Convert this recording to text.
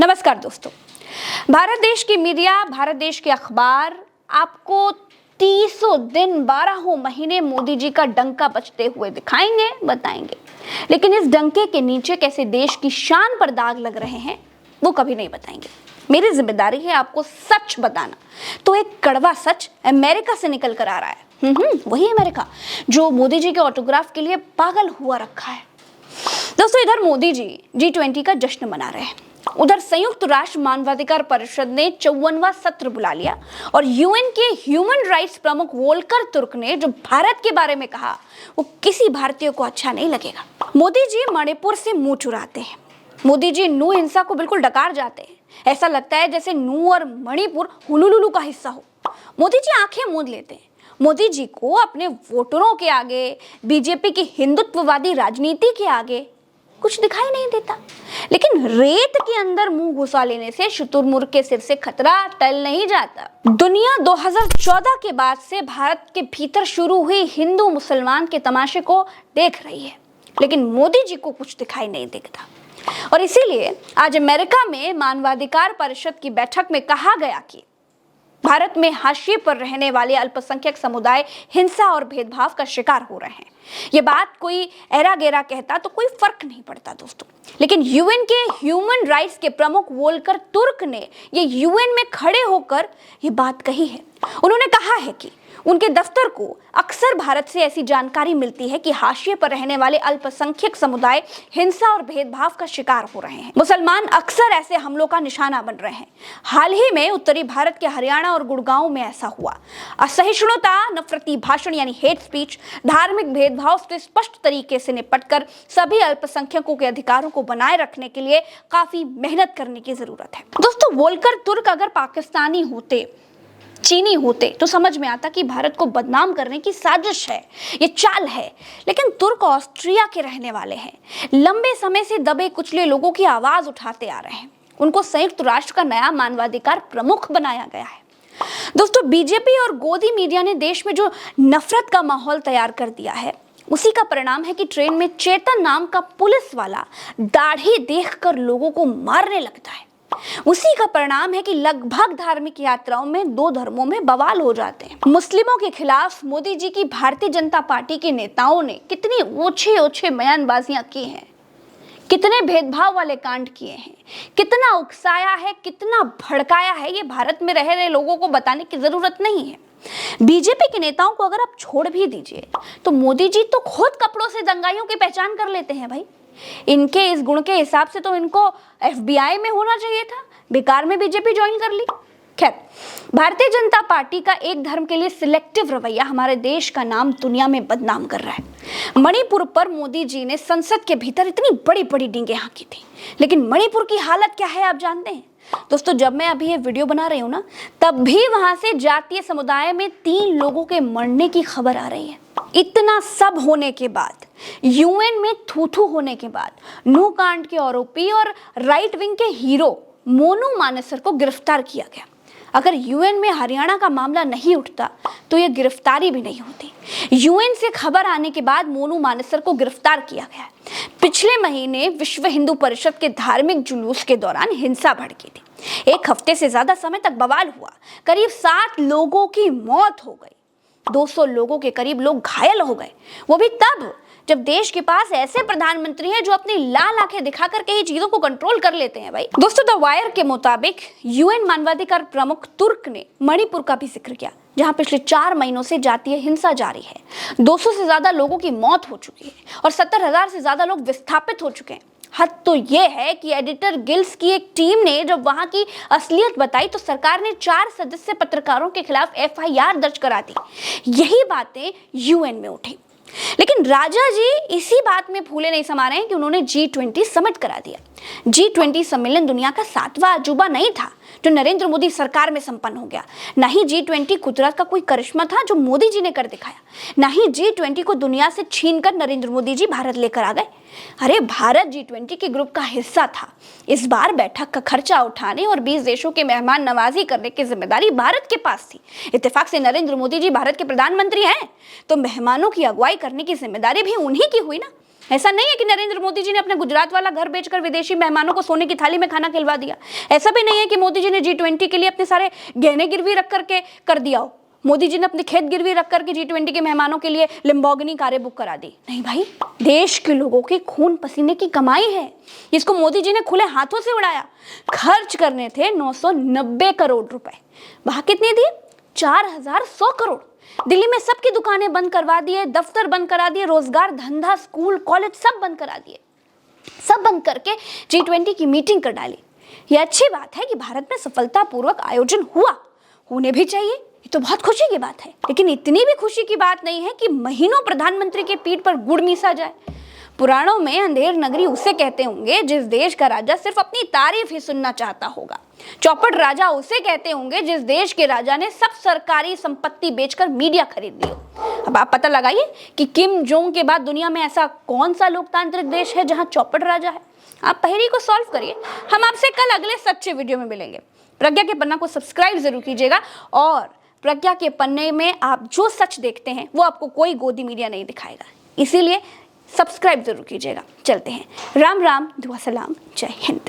नमस्कार दोस्तों। भारत देश की मीडिया, भारत देश के अखबार आपको 30 दिन 12 महीने मोदी जी का डंका बजते हुए दिखाएंगे, बताएंगे, लेकिन इस डंके के नीचे कैसे देश की शान पर दाग लग रहे हैं वो कभी नहीं बताएंगे। मेरी जिम्मेदारी है आपको सच बताना। तो एक कड़वा सच अमेरिका से निकल कर आ रहा है। वही अमेरिका जो मोदी जी के ऑटोग्राफ के लिए पागल हुआ रखा है। दोस्तों, इधर मोदी जी G20 का जश्न मना रहे हैं, उधर संयुक्त राष्ट्र मानवाधिकार परिषद ने 54वां सत्र बुला लिया और यूएन के ह्यूमन राइट्स प्रमुख वोल्कर तुर्क ने जो भारत के बारे में कहा वो किसी भारतीय को अच्छा नहीं लगेगा। मोदी जी मणिपुर से मुंह चुराते हैं। मोदी जी नू हिंसा को बिल्कुल डकार जाते हैं। ऐसा लगता है जैसे नू और मणिपुर हुलुलुलु का हिस्सा हो। मोदी जी आंखें मूंद लेते हैं। मोदी जी को अपने वोटरों के आगे, बीजेपी की हिंदुत्ववादी राजनीति के आगे कुछ दिखाई नहीं देता। लेकिन रेत के अंदर मुंह घुसा लेने से शुतुरमुर्ग के सिर से खतरा टल नहीं जाता। दुनिया 2014 के बाद से भारत के भीतर शुरू हुई हिंदू मुसलमान के तमाशे को देख रही है, लेकिन मोदी जी को कुछ दिखाई नहीं दिखता। और इसीलिए आज अमेरिका में मानवाधिकार परिषद की बैठक में कहा गया कि भारत में हाशिए पर रहने वाले अल्पसंख्यक समुदाय हिंसा और भेदभाव का शिकार हो रहे हैं। ये बात कोई एरा गेरा कहता तो कोई फर्क नहीं पड़ता दोस्तों, लेकिन यूएन के ह्यूमन राइट्स के प्रमुख वोल्कर तुर्क ने ये यूएन में खड़े होकर ये बात कही है। उन्होंने कहा है कि उनके दफ्तर को अक्सर भारत से ऐसी जानकारी मिलती है कि हाशिए पर रहने वाले अल्पसंख्यक समुदाय हिंसा और भेदभाव का शिकार हो रहे हैं। मुसलमान अक्सर ऐसे हमलों का निशाना बन रहे हैं। हाल ही में उत्तरी भारत के हरियाणा और गुड़गांव में ऐसा हुआ। असहिष्णुता, नफरती भाषण यानी हेट स्पीच, धार्मिक भेदभाव से स्पष्ट तरीके से निपटकर सभी अल्पसंख्यकों के अधिकारों को बनाए रखने के लिए काफी मेहनत करने की जरूरत है। दोस्तों, वोल्कर तुर्क अगर पाकिस्तानी होते, चीनी होते तो समझ में आता कि भारत को बदनाम करने की साजिश है, ये चाल है। लेकिन तुर्क ऑस्ट्रिया के रहने वाले हैं, लंबे समय से दबे कुचले लोगों की आवाज उठाते आ रहे हैं। उनको संयुक्त राष्ट्र का नया मानवाधिकार प्रमुख बनाया गया है। दोस्तों, बीजेपी और गोदी मीडिया ने देश में जो नफरत का माहौल तैयार कर दिया है, उसी का परिणाम है कि ट्रेन में चेतन नाम का पुलिस वाला दाढ़ी देखकर लोगों को मारने लगता है। उसी का परिणाम है कि लगभग धार्मिक यात्राओं में दो धर्मों में बवाल हो जाते हैं। मुस्लिमों के खिलाफ मोदी जी की भारतीय जनता पार्टी के नेताओं ने कितनी ओछे ओछे बयानबाजियां की हैं, कितने भेदभाव वाले कांड किए हैं, कितना उकसाया है, कितना भड़काया है, ये भारत में रह रहे लोगों को बताने की जरूरत नहीं है। बीजेपी के नेताओं को अगर आप छोड़ भी दीजिए तो मोदी जी तो खुद कपड़ों से दंगाइयों की पहचान कर लेते हैं भाई। इनके इस गुण के हिसाब से तो इनको FBI में होना चाहिए था, बेकार में बीजेपी ज्वाइन कर ली। खैर, भारतीय जनता पार्टी का एक धर्म के लिए सिलेक्टिव रवैया हमारे देश का नाम दुनिया में बदनाम कर रहा है। मणिपुर पर मोदी जी ने संसद के भीतर इतनी बड़ी बड़ी डींगे हाँकी थी, लेकिन मणिपुर की हालत क्या है आप जानते हैं दोस्तों? जब मैं अभी ये वीडियो बना रही हूँ ना, तब भी वहां से जातीय समुदाय में 3 लोगों के मरने की खबर आ रही है। इतना सब होने के बाद, यूएन में थू-थू होने के बाद, नू कांड के आरोपी और राइट विंग के हीरो मोनू मानेसर को गिरफ्तार किया गया। अगर यूएन में हरियाणा का मामला नहीं उठता तो यह गिरफ्तारी भी नहीं होती। यूएन से खबर आने के बाद मोनू मानेसर को गिरफ्तार किया गया। पिछले महीने विश्व हिंदू परिषद के धार्मिक जुलूस के दौरान हिंसा भड़की थी। 1 हफ्ते से ज्यादा समय तक बवाल हुआ। करीब 7 लोगों की मौत हो गई, 200 लोगों के करीब लोग घायल हो गए। वो भी तब जब देश के पास ऐसे प्रधानमंत्री हैं जो अपनी लाल आंखें दिखाकर कई चीजों को कंट्रोल कर लेते हैं भाई। दोस्तों, द वायर के मुताबिक यूएन मानवाधिकार प्रमुख तुर्क ने मणिपुर का भी जिक्र किया, जहां पिछले 4 महीनों से जातीय हिंसा जारी है। 200 से ज्यादा लोगों की मौत हो चुकी है और 70,000 से ज्यादा लोग विस्थापित हो चुके हैं। हद तो ये है कि एडिटर गिल्ड्स की एक टीम ने जब वहां की असलियत बताई तो सरकार ने 4 सदस्य पत्रकारों के खिलाफ FIR दर्ज करा दी। यही बातें यूएन में उठी। लेकिन राजा जी इसी बात में फूले नहीं समा रहे हैं कि उन्होंने G20 समिट करा दिया। G20 सम्मेलन दुनिया का 7वां अजूबा नहीं था जो नरेंद्र मोदी सरकार में संपन्न हो गया। ना ही G20 कुदरत का कोई करिश्मा था जो मोदी जी ने कर दिखाया, ना ही G20 को दुनिया से छीनकर नरेंद्र मोदी जी भारत लेकर आ गए। अरे, भारत G20 के ग्रुप का हिस्सा था। इस बार बैठक का खर्चा उठाने और 20 देशों के मेहमान नवाजी करने की जिम्मेदारी भारत के पास थी। इत्तेफाक से नरेंद्र मोदी जी भारत के प्रधानमंत्री हैं, तो मेहमानों की अगुवाई करने की जिम्मेदारी भी उन्हीं की हुई ना। ऐसा नहीं है कि नरेंद्र मोदी जी ने अपने गुजरात वाला घर बेचकर विदेशी मेहमानों को सोने की थाली में खाना खिलवा दिया। ऐसा भी नहीं है कि मोदी जी ने G20 के लिए अपने सारे गहने गिरवी रख करके कर दिया हो। मोदी जी ने अपने खेत गिरवी रख करके G20 के मेहमानों के लिए लिम्बोर्गिनी कारें बुक करा दी। नहीं भाई, देश के लोगों के खून पसीने की कमाई है, इसको मोदी जी ने खुले हाथों से उड़ाया। खर्च करने थे 990 करोड़ रुपए, वहां कितने दिए? 4100 करोड़। दिल्ली में सबकी दुकानें बंद करवा दिए, दफ्तर बंद करा दिए, रोजगार धंधा स्कूल कॉलेज सब बंद करा दिए। सब बंद करके G20 की मीटिंग कर डाली। यह अच्छी बात है कि भारत में सफलतापूर्वक आयोजन हुआ, होने भी चाहिए, ये तो बहुत खुशी की बात है। लेकिन इतनी भी खुशी की बात नहीं है कि महीनों प्रधानमंत्री के पीठ पर गुड़ मीसा जाए। पुराणों में अंधेर नगरी उसे कहते होंगे जिस देश का राजा सिर्फ अपनी तारीफ ही सुनना चाहता होगा। चौपट राजा उसे कहते होंगे जिस देश के राजा ने सब सरकारी संपत्ति बेचकर मीडिया खरीद ली हो। अब आप पता लगाइए कि किम जोंग के बाद दुनिया में ऐसा कौन सा लोकतांत्रिक देश है जहां चौपट राजा है। आप पहेली को सॉल्व करिए। हम आपसे कल अगले सच्चे वीडियो में मिलेंगे। प्रज्ञा के पन्ना को सब्सक्राइब जरूर कीजिएगा और प्रज्ञा के पन्ने में आप जो सच देखते हैं वो आपको कोई गोदी मीडिया नहीं दिखाएगा, इसीलिए सब्सक्राइब जरूर कीजिएगा। चलते हैं, राम राम, दुआ सलाम, जय हिंद।